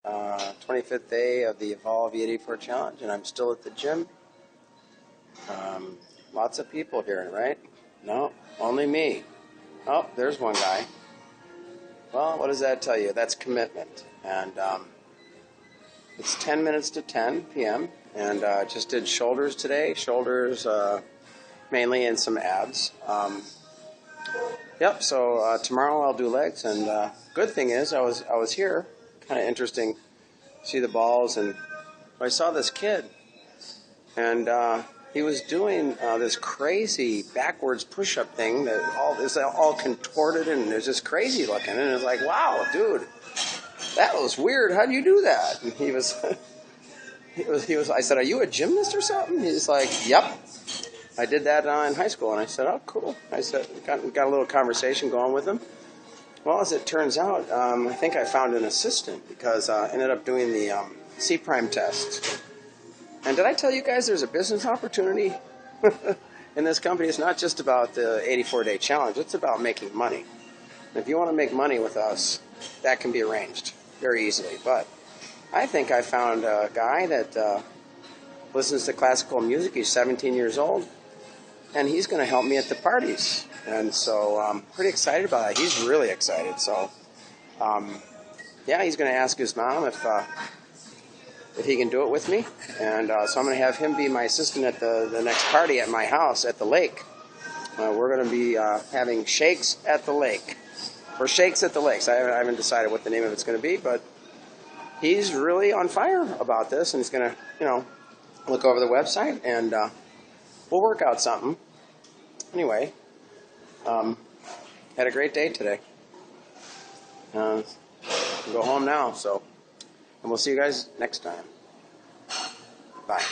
25th day of the Evolve E84 Challenge, and I'm still at the gym. Lots of people here, right? No, only me. Oh, there's one guy. Well, what does that tell you? That's commitment. And it's 10 minutes to 10 p.m. And just did shoulders today. Shoulders mainly and some abs. Yep. So tomorrow I'll do legs. And good thing is I was here. Kind of interesting. See the balls, and I saw this kid, and he was doing this crazy backwards push-up thing that is all contorted, and it's just crazy looking. And it's like, wow, dude, that was weird. How'd you do that? And he was. I said, are you a gymnast or something? He's like, yep. I did that in high school. And I said, oh, cool. I said, got a little conversation going with him. Well, as it turns out, I think I found an assistant because I ended up doing the C-Prime test. And did I tell you guys there's a business opportunity in this company? It's not just about the 84-day challenge. It's about making money. And if you want to make money with us, that can be arranged very easily. But I think I found a guy that listens to classical music. He's 17 years old, and he's going to help me at the parties. And so I'm pretty excited about that. He's really excited. So, yeah, he's going to ask his mom if he can do it with me. And so I'm going to have him be my assistant at the next party at my house at the lake. We're going to be having shakes at the lake. Or shakes at the lakes. I haven't decided what the name of it's going to be, but he's really on fire about this, and he's going to, look over the website, and we'll work out something. Anyway, had a great day today. Go home now, and we'll see you guys next time. Bye.